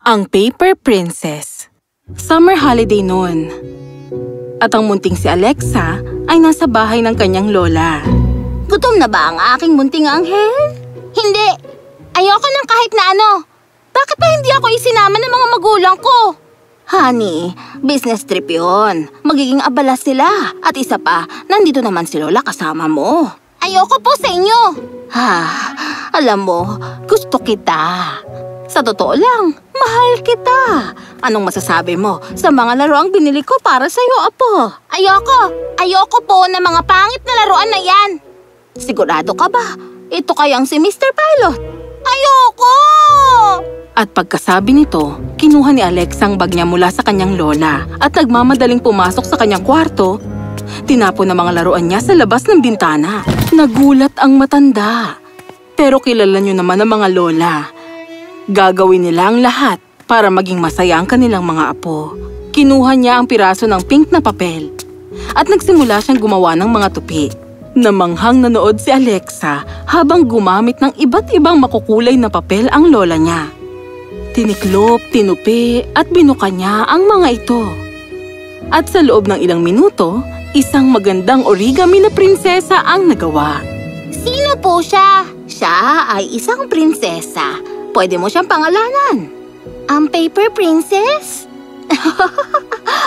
Ang Paper Princess. Summer holiday noon. At ang munting si Alexa ay nasa bahay ng kanyang lola. Gutom na ba ang aking munting anghel? Hindi. Ayoko ng kahit na ano. Bakit ba hindi ako isinama ng mga magulang ko? Honey, business trip yun. Magiging abala sila. At isa pa, nandito naman si Lola kasama mo. Ayoko po sa inyo. Alam mo, gusto kita. Sa totoo lang, mahal kita. Anong masasabi mo sa mga laruang binili ko para sa'yo, Apo? Ayoko po na mga pangit na laruan na yan. Sigurado ka ba? Ito kayang si Mr. Pilot? Ayoko! At pagkasabi nito, kinuha ni Alexa ang bag niya mula sa kanyang lola at nagmamadaling pumasok sa kanyang kwarto. Tinapon ang mga laruan niya sa labas ng bintana. Nagulat ang matanda. Pero kilala niyo naman ang mga lola. Gagawin nila ang lahat para maging masaya ang kanilang mga apo. Kinuha niya ang piraso ng pink na papel at nagsimula siyang gumawa ng mga tupi. Namanghang nanood si Alexa habang gumamit ng iba't ibang makukulay na papel ang lola niya. Tiniklop, tinupi at binuka niya ang mga ito. At sa loob ng ilang minuto, isang magandang origami na prinsesa ang nagawa. Sino po siya? Siya ay isang prinsesa. Pwede mo siyang pangalanan. Ang Paper Princess?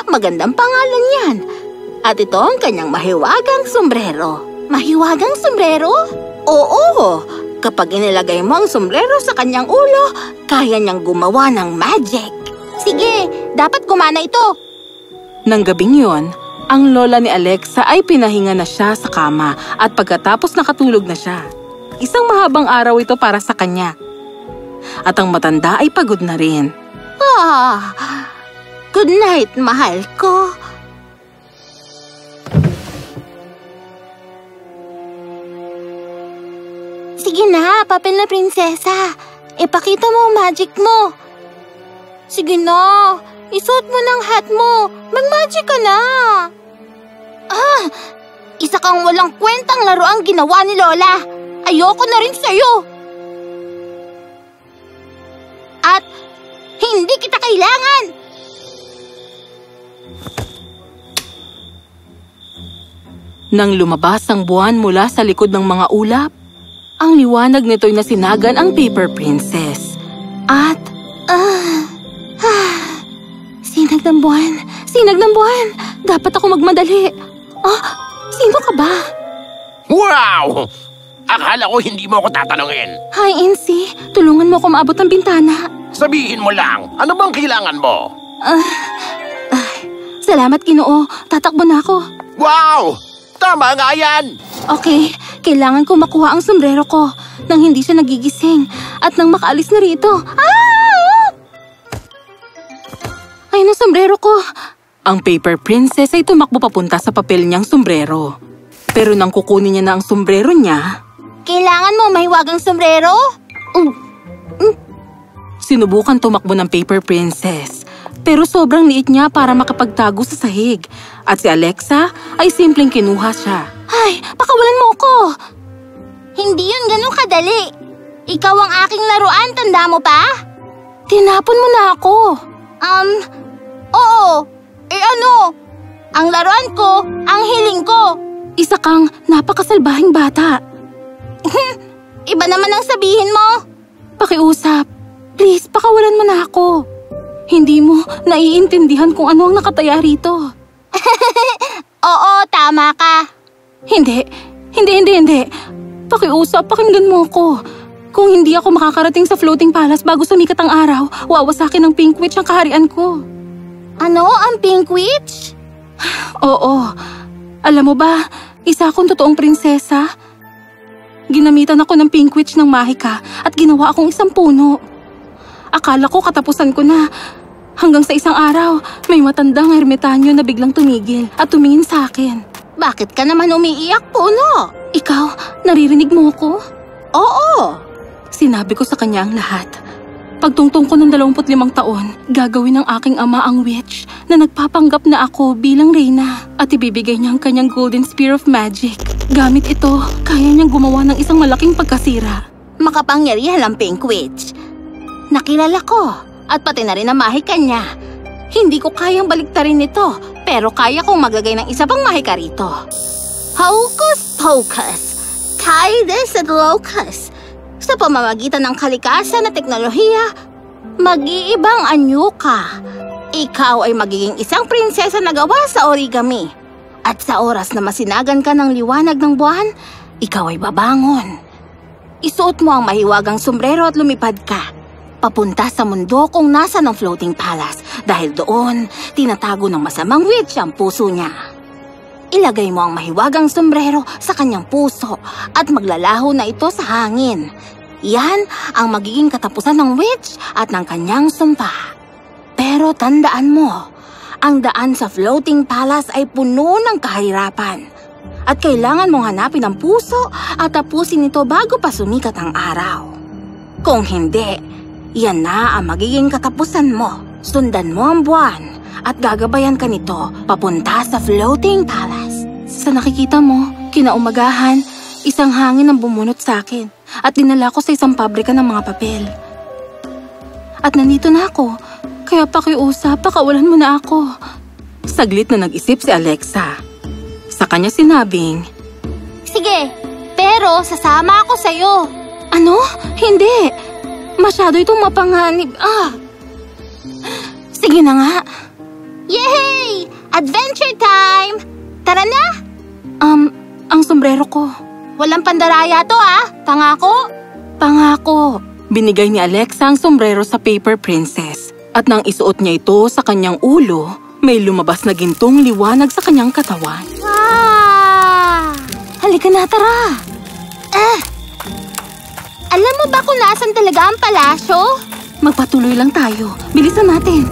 Magandang pangalan yan. At ito ang kanyang mahiwagang sombrero. Mahiwagang sombrero? Oo. Kapag inilagay mo ang sombrero sa kanyang ulo, kaya niyang gumawa ng magic. Sige, dapat gumana ito. Nang gabing yon, ang lola ni Alexa ay pinahinga na siya sa kama at pagkatapos nakatulog na siya. Isang mahabang araw ito para sa kanya. At ang matanda ay pagod na rin. Good night, mahal ko. Sige na, papel na prinsesa. Ipakita mo ang magic mo. Sige na, isuot mo ng hat mo. Mag-magic ka na. Isa kang walang kwentang laruang ginawa ni Lola. Ayoko na rin sa'yo. At hindi kita kailangan. Nang lumabas ang buwan mula sa likod ng mga ulap, ang liwanag nito'y nasinagan ang Paper Princess. At, sinag ng buwan! Sinag ng buwan! Dapat ako magmadali. Sino ka ba? Wow! Akala ko hindi mo ako tatanungin. Hi, Incy. Tulungan mo ako maabot ng bintana. Sabihin mo lang, ano bang kailangan mo? Salamat, Ginoo. Tatakbo na ako. Wow! Tama nga yan! Okay, kailangan ko makuha ang sombrero ko nang hindi siya nagigising at nang makaalis na rito. Ayun ang sombrero ko. Ang Paper Princess ay tumakbo papunta sa papel niyang sombrero. Pero nang kukunin niya na ang sombrero niya... Kailangan mo mahiwagang sombrero? Sinubukan tumakbo ng Paper Princess. Pero sobrang liit niya para makapagtago sa sahig. At si Alexa ay simpleng kinuha siya. Ay, pakawalan mo ako! Hindi yun ganun kadali. Ikaw ang aking laruan, tanda mo pa? Tinapon mo na ako. Oo. Ano? Ang laruan ko, ang hiling ko. Isa kang napakasalbahing bata. Iba naman ang sabihin mo. Pakiusap. Please, pakawalan mo na ako. Hindi mo naiintindihan kung ano ang nakataya rito. Oo, tama ka. Hindi. Pakiusap, pakinggan mo ako. Kung hindi ako makakarating sa floating palace bago sumikat ang araw, wawasakin ng Pink Witch ang kaharian ko. Ano? Ang Pink Witch? Oo. Alam mo ba, isa akong totoong prinsesa. Ginamitan ako ng Pink Witch ng mahika at ginawa akong isang puno. Akala ko katapusan ko na. Hanggang sa isang araw, may matandang ermitanyo na biglang tumigil at tumingin sa akin. Bakit ka naman umiiyak, puno? Ikaw, naririnig mo ko? Oo. Sinabi ko sa kanya ang lahat. Pagtungtong ko ng 25 taon, gagawin ng aking ama ang witch na nagpapanggap na ako bilang reyna at ibibigay niya ang kanyang golden spear of magic. Gamit ito, kaya niyang gumawa ng isang malaking pagkasira. Makapangyarihan ang Pink Witch. Nakilala ko. At pati na rin ang mahika niya. Hindi ko kayang baliktarin ito, pero kaya kong magagay ng isa pang mahika rito. Hocus pocus, tie this at locus. Sa pamamagitan ng kalikasan at teknolohiya, mag-iibang anyo ka. Ikaw ay magiging isang prinsesa na gawa sa origami. At sa oras na masinagan ka ng liwanag ng buwan, ikaw ay babangon. Isuot mo ang mahiwagang sombrero at lumipad ka. Papunta sa mundo kung nasa ng floating palace dahil doon, tinatago ng masamang witch ang puso niya. Ilagay mo ang mahiwagang sombrero sa kanyang puso at maglalaho na ito sa hangin. Yan ang magiging katapusan ng witch at ng kanyang sumpa. Pero tandaan mo, ang daan sa floating palace ay puno ng kahirapan. At kailangan mong hanapin ang puso at tapusin ito bago pa sumikat ang araw. Kung hindi, yan na ang magiging katapusan mo. Sundan mo ang buwan at gagabayan ka nito papunta sa floating palace. Sa nakikita mo, kinaumagahan, isang hangin ang bumunot sa akin at dinala ko sa isang pabrika ng mga papel. At nandito na ako, kaya pakiusap, pakawalan mo na ako. Saglit na nag-isip si Alexa. Sa kanya sinabing, Sige, pero sasama ako sa'yo. Ano? Hindi. Masyado itong mapanganib. Sige na nga. Yay! Adventure time! Tara na! Ang sombrero ko. Walang pandaraya to Pangako? Pangako. Binigay ni Alexa ang sombrero sa Paper Princess. At nang isuot niya ito sa kanyang ulo, may lumabas na gintong liwanag sa kanyang katawan. Halika na, tara! Alam mo ba kung nasan talaga ang palasyo? Magpatuloy lang tayo. Bilisan natin.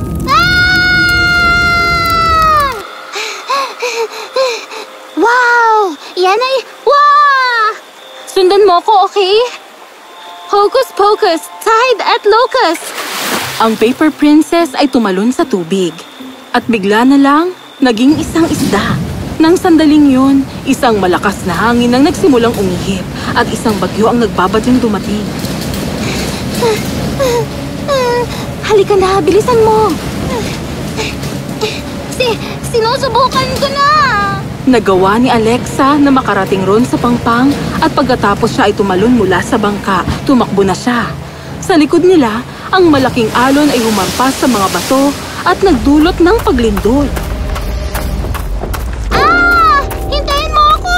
Wow! Yan ay... Wow! Sundan mo ko, okay? Hocus pocus, tide at locus. Ang Paper Princess ay tumalon sa tubig. At bigla na lang, naging isang isda. Nang sandaling yun, isang malakas na hangin ang nagsimulang umihip at isang bagyo ang nagbabadyang dumating. Halika na, bilisan mo! Sinusubukan ko na! Nagawa ni Alexa na makarating ron sa pangpang at pagkatapos siya ay tumalon mula sa bangka, tumakbo na siya. Sa likod nila, ang malaking alon ay humampas sa mga bato at nagdulot ng paglindol. Hintayin mo ako!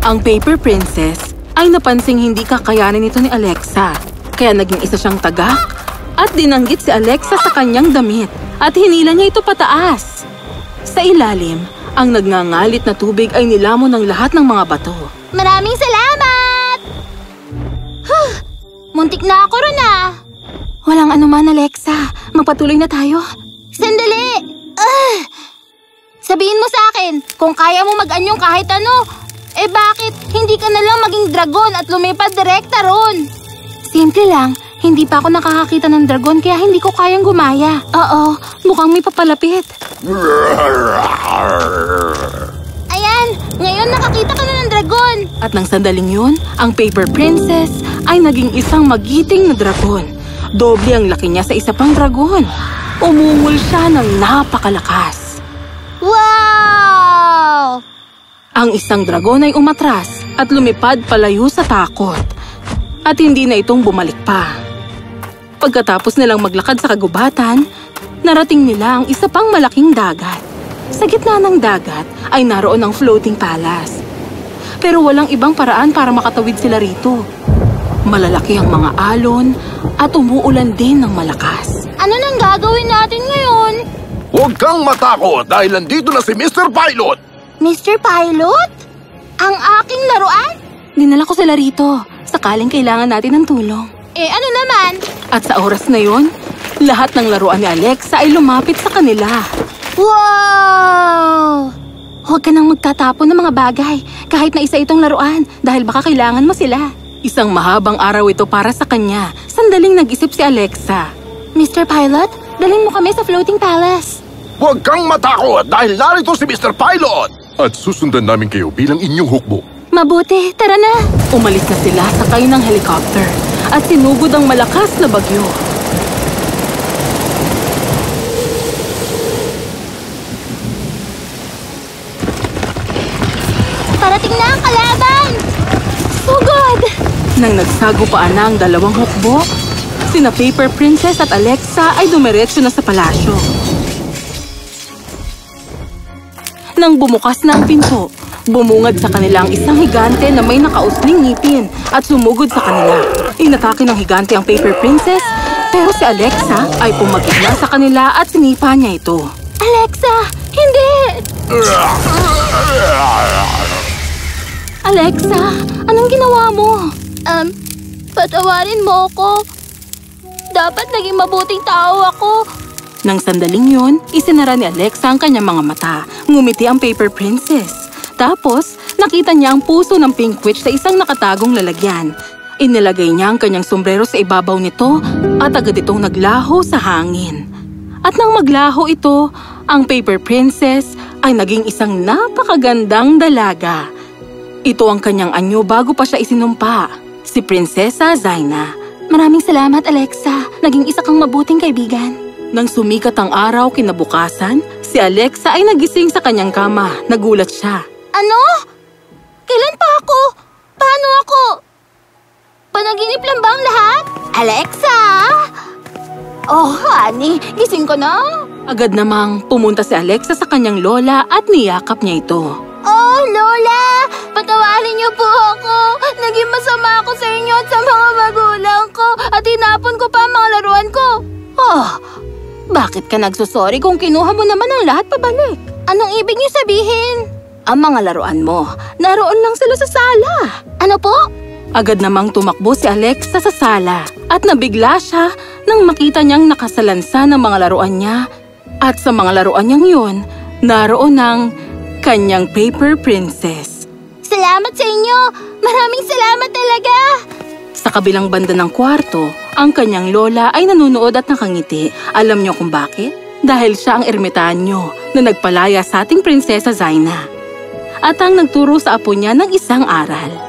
Ang Paper Princess ay napansing hindi kakayanin ito ni Alexa, kaya naging isa siyang tagak at dinanggit si Alexa sa kanyang damit at hinila niya ito pataas. Sa ilalim, ang nagngangalit na tubig ay nilamon ng lahat ng mga bato. Maraming salamat! Muntik na ako ron Walang anuman, Alexa. Magpatuloy na tayo. Sandali! Sabihin mo sa akin, kung kaya mo mag-anyong kahit ano, bakit hindi ka na lang maging dragon at lumipad direkta ron? Simple lang. Hindi pa ako nakakakita ng dragon kaya hindi ko kayang gumaya. Oo, mukhang may papalapit. Ayan, ngayon nakakita ka na ng dragon. At nang sandaling yun, ang Paper Princess ay naging isang magiting na dragon. Doble ang laki niya sa isa pang dragon. Umungol siya ng napakalakas. Wow! Ang isang dragon ay umatras at lumipad palayo sa takot. At hindi na itong bumalik pa. Pagkatapos nilang maglakad sa kagubatan, narating nila ang isa pang malaking dagat. Sa gitna ng dagat ay naroon ang floating palace. Pero walang ibang paraan para makatawid sila rito. Malalaki ang mga alon at umuulan din ng malakas. Ano nang gagawin natin ngayon? Huwag kang matakot dahil nandito na si Mr. Pilot! Mr. Pilot? Ang aking laruan? Dinala ko sila rito, sakaling kailangan natin ng tulong. Ano naman? At sa oras na yon, lahat ng laruan ni Alexa ay lumapit sa kanila. Wow! Huwag ka nang magtatapon ng mga bagay, kahit na isa itong laruan, dahil baka kailangan mo sila. Isang mahabang araw ito para sa kanya. Sandaling nag-isip si Alexa. Mr. Pilot, dalhin mo kami sa floating palace. Huwag kang matakot dahil narito si Mr. Pilot! At susundan namin kayo bilang inyong hukbo. Mabuti, tara na! Umalis na sila sakay ng helicopter at sinugod ang malakas na bagyo. Dumating na ang kalaban! Sugod! Nang nagsagupaan na ang dalawang hukbo, sina Paper Princess at Alexa ay dumiretso na sa palasyo. Nang bumukas na ang pinto, bumungad sa kanila ang isang higante na may nakausling ngipin at sumugod sa kanila. Inatake ng higante ang Paper Princess, pero si Alexa ay pumagigla sa kanila at sinipa niya ito. Alexa! Hindi! Alexa, anong ginawa mo? Patawarin mo ako. Dapat naging mabuting tao ako. Nang sandaling yon, isinara ni Alexa ang kanyang mga mata. Ngumiti ang Paper Princess. Tapos, nakita niya ang puso ng Pink Witch sa isang nakatagong lalagyan. Inilagay niya ang kanyang sombrero sa ibabaw nito at agad itong naglaho sa hangin. At nang maglaho ito, ang Paper Princess ay naging isang napakagandang dalaga. Ito ang kanyang anyo bago pa siya isinumpa, si Prinsesa Zaina. Maraming salamat, Alexa. Naging isa kang mabuting kaibigan. Nang sumikat ang araw kinabukasan, si Alexa ay nagising sa kanyang kama. Nagulat siya. Ano? Kailan pa ako? Paano ako? Panaginip lang ba ang lahat? Alexa! Oh, honey, gising ko na. Agad namang pumunta si Alexa sa kanyang lola at niyakap niya ito. Oh, Lola! Patawarin niyo po ako. Naging masama ako sa inyo at sa mga magulang ko at tinapon ko pa ang mga laruan ko. Oh, bakit ka nagsusorry kung kinuha mo naman ang lahat pabalik? Anong ibig niyo sabihin? Ang mga laruan mo, naroon lang sila sa sala. Ano po? Agad namang tumakbo si Alexa sa sala at nabigla siya nang makita niyang nakasalansa ng mga laruan niya. At sa mga laruan niyang yun, naroon ang kanyang Paper Princess. Salamat sa inyo! Maraming salamat talaga! Sa kabilang banda ng kwarto, ang kanyang lola ay nanunood at nakangiti. Alam niyo kung bakit? Dahil siya ang ermitanyo na nagpalaya sa ating Prinsesa Zaina. At ang nagturo sa apo niya ng isang aral.